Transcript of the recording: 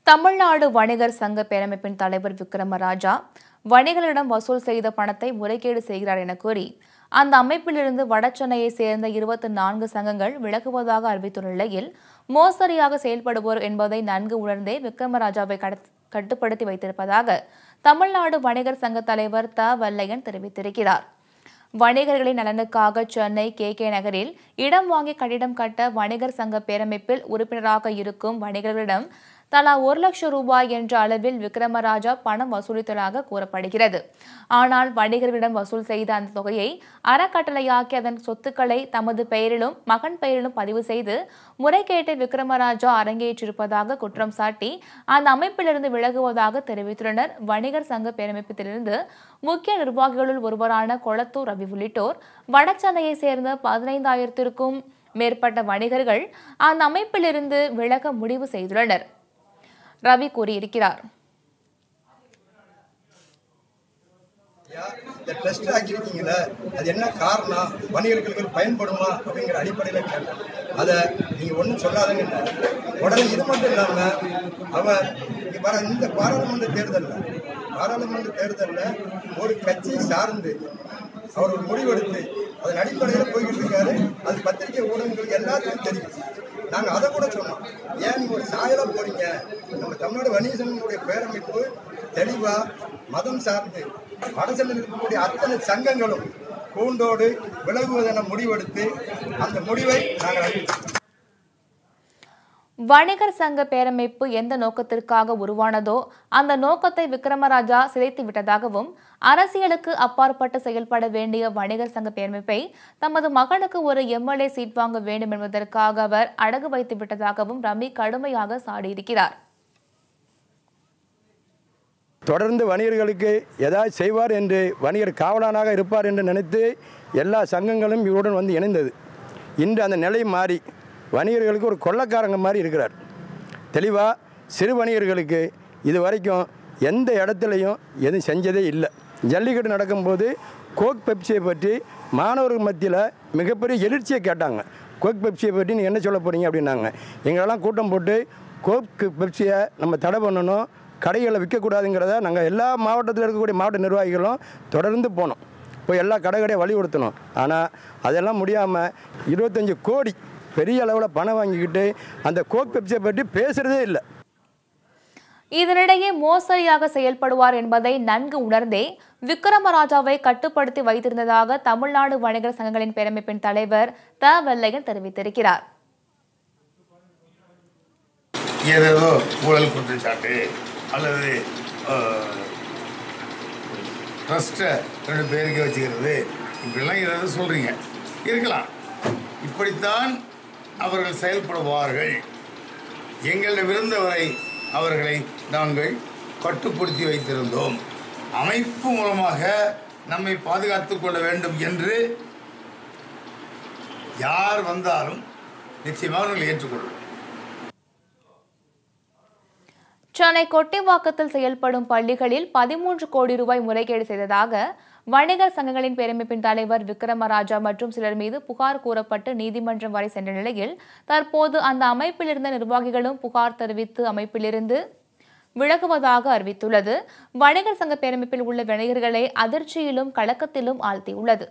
தமிழ்நாடு வணிகர் சங்க பேரமைப்பின் தலைவர் விக்ரமராஜா வணிகர்களிடம் வசூல் செய்த பணத்தை முறைகேடு செய்கிறார் என கூறி அந்த அமைப்பிலிருந்து வடசென்னையை சேர்ந்த 24 சங்கங்கள் விலகுவதாக அறிவித்துள்ள நிலையில் மோசடியாக செயல்படுவோர் என்பதை நன்கு உணர்ந்தே விக்ரமராஜாவை கட்டுப்படுத்தி வைத்திருப்பதாக தமிழ்நாடு வணிகர் சங்க தலைவர் த. வல்லையன் தெரிவித்திருக்கிறார். வணிகர்களின் நலனுக்காக சென்னை KK நகரில் இடம் வாங்கி கட்டிடம் கட்ட வணிகர் சங்க பேரமைப்பில் உறுப்பினராக இருக்கும் வணிகர்களிடம் தலா 1 லட்சம் ரூபாய் என்ற அளவில் விக்ரமராஜா பணம் வசூலித்ததாக கூறப்படுகிறது. ஆனால் வணிகர்களிடம் வசூல் செய்த அந்த தொகையை அறக்கட்டளையாக்கி அதன் சொத்துக்களை தமது பெயரிலும் மகன் பெயரிலும் பதிவு செய்து முறைகேட்டை விக்ரமராஜா அரங்கேற்றிருப்பதாக குற்றம் சாட்டி அந்த அமைப்பிலிருந்து விலகுவதாக தெரிவித்துள்ளனர். வணிகர் சங்க பேரமைப்பிலிருந்து முக்கிய நிர்வாகிகளுள் ஒருவரான கொளத்தூர் ரவி உள்ளிட்டோர் வடசென்னையை சேர்ந்த 15,000க்கும் மேற்பட்ட வணிகர்கள் அந்த அமைப்பிலிருந்து விலக முடிவு செய்துள்ளனர். ரவி கூறியிருக்கிறார். அது என்ன காரணம், வணிகர்களுக்கு பயன்படுமா அப்படிங்கிற அடிப்படையில் கேட்டேன். அதை நீங்க ஒன்றும் சொல்லாதங்க. உடனே இது மட்டும் இல்லாம அவர் இந்த பாராளுமன்ற தேர்தலில் ஒரு கட்சி சார்ந்து அவர் ஒரு முடிவெடுத்து அதன் அடிப்படையில் போய்கிட்டு இருக்காரு. அது பத்திரிகை ஊடகங்களுக்கு எல்லாருக்கும் தெரியும். நாங்கள் அதை கூட சொன்னோம், ஏன் நீங்க ஒரு சாயலா போறீங்க? நம்ம தமிழ்நாடு வணிக சங்கங்களுடைய பேரமைப்பு தெளிவா மதம் சார்ந்து வடசென்னையில் இருக்கக்கூடிய அத்தனை சங்கங்களும் கூண்டோடு விலகுவதென முடிவெடுத்து அந்த முடிவை நாங்கள் அறிவித்தோம். வணிகர் சங்க பேரமைப்பு எந்த நோக்கத்திற்காக உருவானதோ அந்த நோக்கத்தை விக்ரமராஜா சிதைத்து விட்டதாகவும் அரசியலுக்கு அப்பாற்பட்டு செயல்பட வேண்டிய வணிகர் சங்க பேரமைப்பை தமது மகனுக்கு ஒரு MLA சீட் வாங்க வேண்டும் என்பதற்காக அவர் அடகு வைத்து விட்டதாகவும் ரவி கடுமையாக சாடியிருக்கிறார். தொடர்ந்து வணிகர்களுக்கு ஏதாவது செய்வார் என்று, வணிகர் காவலானாக இருப்பார் என்று நினைத்து எல்லா சங்கங்களும் இவருடன் வந்து இணைந்தது. இன்று அந்த நிலை மாறி வணிகர்களுக்கு ஒரு கொள்ளக்காரங்க மாதிரி இருக்கிறார். தெளிவாக சிறு வணிகர்களுக்கு இது வரைக்கும் எந்த இடத்துலையும் எதுவும் செஞ்சதே இல்லை. ஜல்லிக்கட்டு நடக்கும்போது கோக் பெப்சியை பற்றி மாணவர்கள் மத்தியில் மிகப்பெரிய எழுச்சியை கேட்டாங்க. கோக் பெப்சியை பற்றி நீங்கள் என்ன சொல்ல போகிறீங்க அப்படின்னாங்க. எங்களெல்லாம் கூட்டம் போட்டு கோக் பெப்சியை நம்ம தடை பண்ணணும், கடைகளை விற்கக்கூடாதுங்கிறத நாங்கள் எல்லா மாவட்டத்தில் இருக்கக்கூடிய மாவட்ட நிர்வாகிகளும் தொடர்ந்து போனோம். போய் எல்லா கடையை வலியுறுத்தணும். ஆனால் அதெல்லாம் முடியாமல் 25 கோடி பெரிய அளவில் பணம் வாங்கிக்கிட்டு அந்த கோக் பெப்சியை பற்றி பேசுகிறதே இல்லை. இதனிடையே மோசடியாக செயல்படுவார் என்பதை நன்கு உணர்ந்தே விக்ரமராஜாவை கட்டுப்படுத்தி வைத்திருந்ததாக தமிழ்நாடு வணிகர் சங்கங்களின் பேரமைப்பின் தலைவர் த. வல்லையன் தெரிவித்திருக்கிறார். ஏதோ ஊழல் குற்றச்சாட்டு அல்லது ட்ரஸ்ட்டை 2 பேருக்கு வச்சுக்கிறது, இப்படிலாம் ஏதாவது சொல்கிறீங்க இருக்கலாம். இப்படித்தான் அவர்கள் செயல்படுவார்கள். எங்களிடம் இருந்தவரை அவர்களை நாங்கள் கட்டுப்படுத்தி வைத்திருந்தோம். அமைப்பு மூலமாக நம்மை பாதுகாத்துக் கொள்ள வேண்டும் என்று யார் வந்தாலும் நிச்சயமாக அவர்கள் ஏற்றுக்கொள்வோம். சென்னை கொட்டிவாக்கத்தில் செயல்படும் பள்ளிகளில் 13 கோடி ரூபாய் முறைகேடு செய்ததாக வணிகர் சங்கங்களின் பேரமைப்பின் தலைவர் விக்ரமராஜா மற்றும் சிலர் மீது புகார் கூறப்பட்டு நீதிமன்றம் வரை சென்ற நிலையில் தற்போது அந்த அமைப்பில் இருந்த நிர்வாகிகளும் புகார் தெரிவித்து அமைப்பிலிருந்து விலகுவதாக அறிவித்துள்ளது. வணிகர் சங்க பேரமைப்பில் உள்ள வணிகர்களை அதிர்ச்சியிலும் கலக்கத்திலும் ஆழ்த்தியுள்ளது.